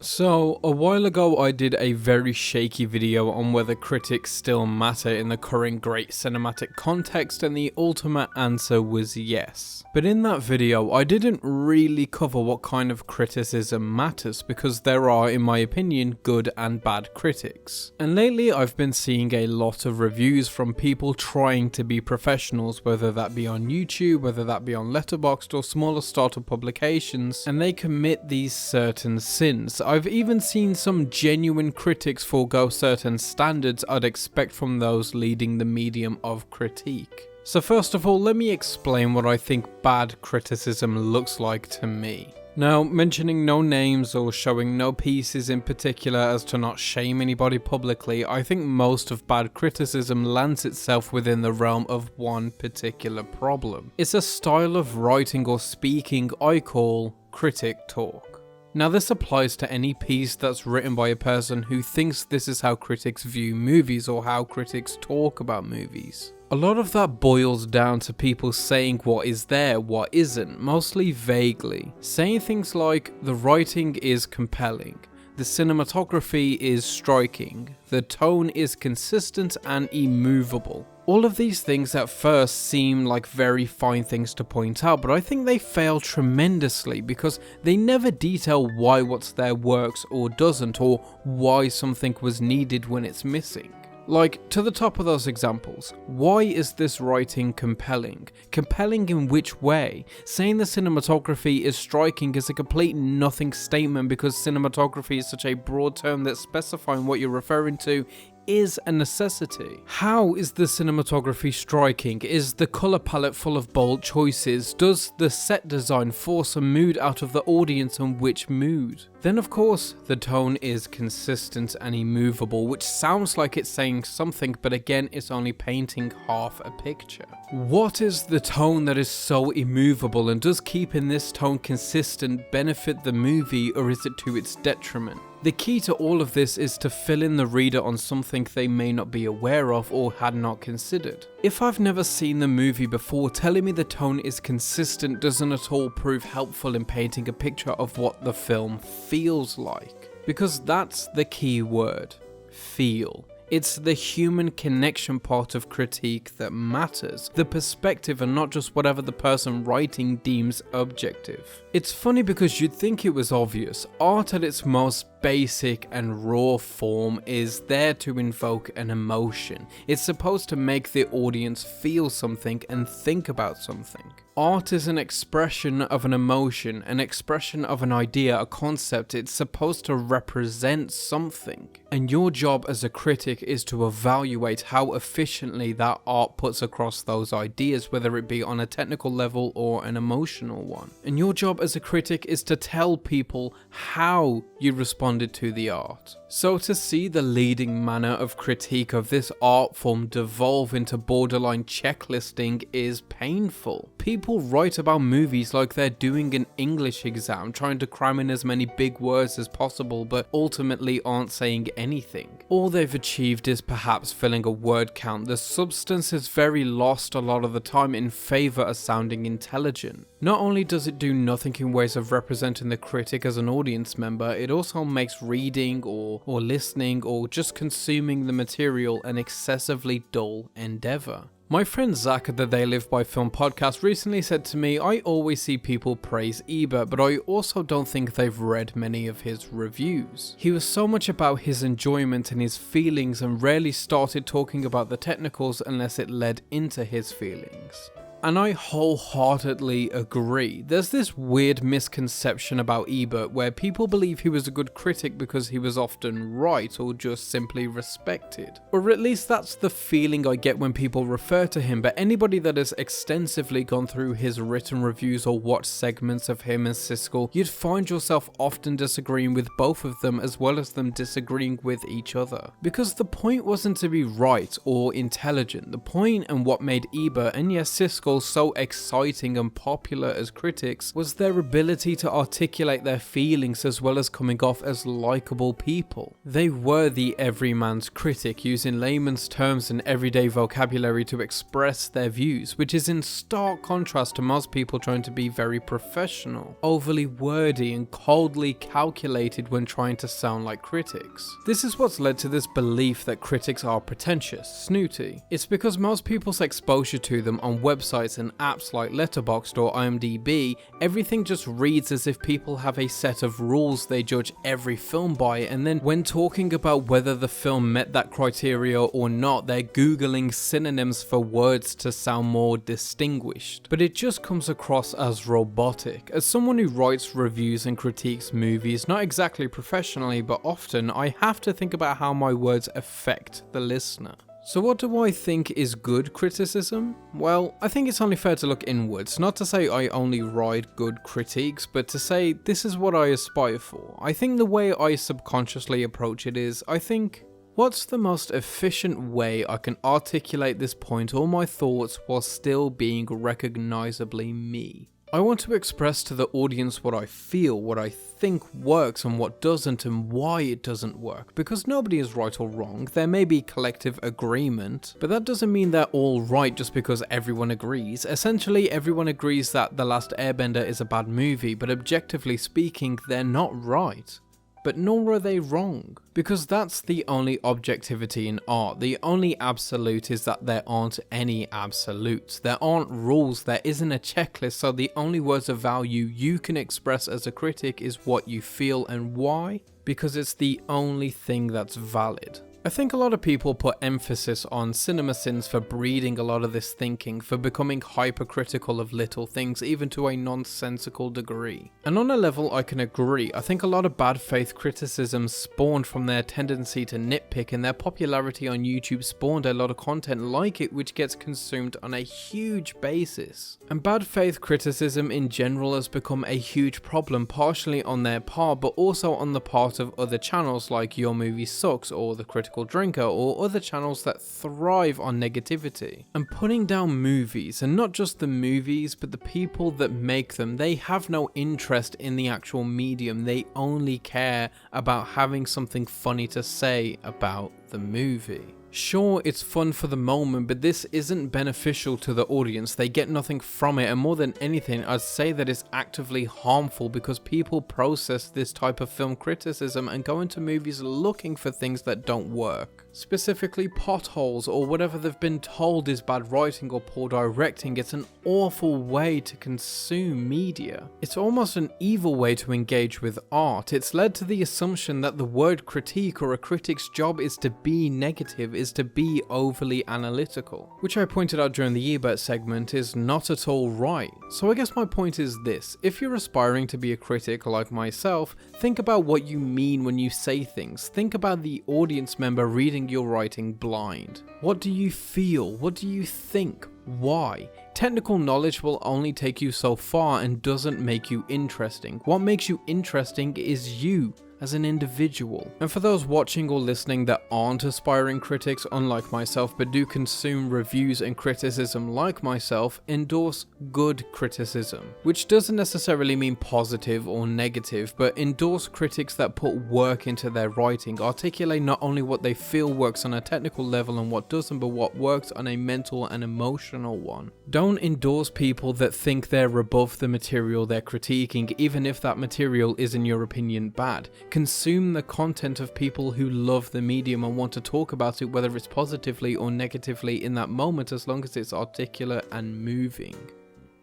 So, a while ago I did a very shaky video on whether critics still matter in the current great cinematic context, and the ultimate answer was yes. But in that video I didn't really cover what kind of criticism matters, because there are, in my opinion, good and bad critics. And lately I've been seeing a lot of reviews from people trying to be professionals, whether that be on YouTube, whether that be on Letterboxd or smaller startup publications, and they commit these certain sins. I've even seen some genuine critics forego certain standards I'd expect from those leading the medium of critique. So first of all, let me explain what I think bad criticism looks like to me. Now, mentioning no names or showing no pieces in particular as to not shame anybody publicly, I think most of bad criticism lands itself within the realm of one particular problem. It's a style of writing or speaking I call critic talk. Now, this applies to any piece that's written by a person who thinks this is how critics view movies or how critics talk about movies. A lot of that boils down to people saying what is there, what isn't, mostly vaguely. Saying things like, the writing is compelling, the cinematography is striking, the tone is consistent and immovable. All of these things at first seem like very fine things to point out, but I think they fail tremendously because they never detail why what's there works or doesn't, or why something was needed when it's missing. Like, to the top of those examples, why is this writing compelling? Compelling in which way? Saying the cinematography is striking is a complete nothing statement because cinematography is such a broad term that specifying what you're referring to is a necessity. How is the cinematography striking? Is the colour palette full of bold choices? Does the set design force a mood out of the audience, and which mood? Then of course, the tone is consistent and immovable, which sounds like it's saying something, but again, it's only painting half a picture. What is the tone that is so immovable, and does keeping this tone consistent benefit the movie, or is it to its detriment? The key to all of this is to fill in the reader on something they may not be aware of or had not considered. If I've never seen the movie before, telling me the tone is consistent doesn't at all prove helpful in painting a picture of what the film feels like. Because that's the key word, feel. It's the human connection part of critique that matters, the perspective and not just whatever the person writing deems objective. It's funny because you'd think it was obvious. Art at its most basic and raw form is there to invoke an emotion. It's supposed to make the audience feel something and think about something. Art is an expression of an emotion, an expression of an idea, a concept. It's supposed to represent something. And your job as a critic is to evaluate how efficiently that art puts across those ideas, whether it be on a technical level or an emotional one. And your job as a critic is to tell people how you responded to the art. So to see the leading manner of critique of this art form devolve into borderline checklisting is painful. People write about movies like they're doing an English exam, trying to cram in as many big words as possible, but ultimately aren't saying anything. All they've achieved is perhaps filling a word count. The substance is very lost a lot of the time in favour of sounding intelligent. Not only does it do nothing in ways of representing the critic as an audience member, it also makes reading or listening or just consuming the material an excessively dull endeavour. My friend Zach at the They Live By Film podcast recently said to me, I always see people praise Ebert, but I also don't think they've read many of his reviews. He was so much about his enjoyment and his feelings and rarely started talking about the technicals unless it led into his feelings. And I wholeheartedly agree. There's this weird misconception about Ebert where people believe he was a good critic because he was often right or just simply respected. Or at least that's the feeling I get when people refer to him, but anybody that has extensively gone through his written reviews or watched segments of him and Siskel, you'd find yourself often disagreeing with both of them as well as them disagreeing with each other. Because the point wasn't to be right or intelligent. The point and what made Ebert and yes Siskel people so exciting and popular as critics was their ability to articulate their feelings as well as coming off as likable people. They were the everyman's critic, using layman's terms and everyday vocabulary to express their views, which is in stark contrast to most people trying to be very professional, overly wordy and coldly calculated when trying to sound like critics. This is what's led to this belief that critics are pretentious, snooty. It's because most people's exposure to them on websites and apps like Letterboxd or IMDb, everything just reads as if people have a set of rules they judge every film by, and then when talking about whether the film met that criteria or not, they're googling synonyms for words to sound more distinguished. But it just comes across as robotic. As someone who writes reviews and critiques movies, not exactly professionally, but often, I have to think about how my words affect the listener. So what do I think is good criticism? Well, I think it's only fair to look inwards, not to say I only write good critiques, but to say this is what I aspire for. I think the way I subconsciously approach it is, I think, what's the most efficient way I can articulate this point or my thoughts while still being recognizably me? I want to express to the audience what I feel, what I think works and what doesn't, and why it doesn't work, because nobody is right or wrong. There may be collective agreement, but that doesn't mean they're all right just because everyone agrees. Essentially, everyone agrees that The Last Airbender is a bad movie, but objectively speaking, they're not right. But nor are they wrong, because that's the only objectivity in art. The only absolute is that there aren't any absolutes. There aren't rules, there isn't a checklist, so the only words of value you can express as a critic is what you feel and why, because it's the only thing that's valid. I think a lot of people put emphasis on CinemaSins for breeding a lot of this thinking, for becoming hypercritical of little things, even to a nonsensical degree. And on a level I can agree. I think a lot of bad faith criticism spawned from their tendency to nitpick, and their popularity on YouTube spawned a lot of content like it which gets consumed on a huge basis. And bad faith criticism in general has become a huge problem, partially on their part, but also on the part of other channels like Your Movie Sucks or The Critical Drinker or other channels that thrive on negativity. And putting down movies, and not just the movies but the people that make them, they have no interest in the actual medium, they only care about having something funny to say about the movie. Sure, it's fun for the moment, but this isn't beneficial to the audience. They get nothing from it, and more than anything, I'd say that it's actively harmful because people process this type of film criticism and go into movies looking for things that don't work. Specifically potholes or whatever they've been told is bad writing or poor directing. It's an awful way to consume media. It's almost an evil way to engage with art. It's led to the assumption that the word critique or a critic's job is to be negative, is to be overly analytical, which I pointed out during the Ebert segment is not at all right. So I guess my point is this: if you're aspiring to be a critic like myself, think about what you mean when you say things. Think about the audience member reading your writing blind. What do you feel? What do you think? Why? Technical knowledge will only take you so far and doesn't make you interesting. What makes you interesting is you as an individual. And for those watching or listening that aren't aspiring critics unlike myself but do consume reviews and criticism like myself, endorse good criticism, which doesn't necessarily mean positive or negative, but endorse critics that put work into their writing, articulate not only what they feel works on a technical level and what doesn't, but what works on a mental and emotional one. Don't endorse people that think they're above the material they're critiquing, even if that material is in your opinion bad. Consume the content of people who love the medium and want to talk about it, whether it's positively or negatively in that moment, as long as it's articulate and moving.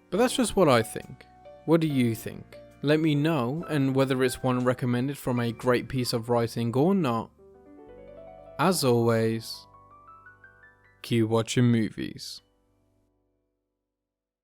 But that's just what I think. What do you think? Let me know, and whether it's one recommended from a great piece of writing or not. As always, keep watching movies.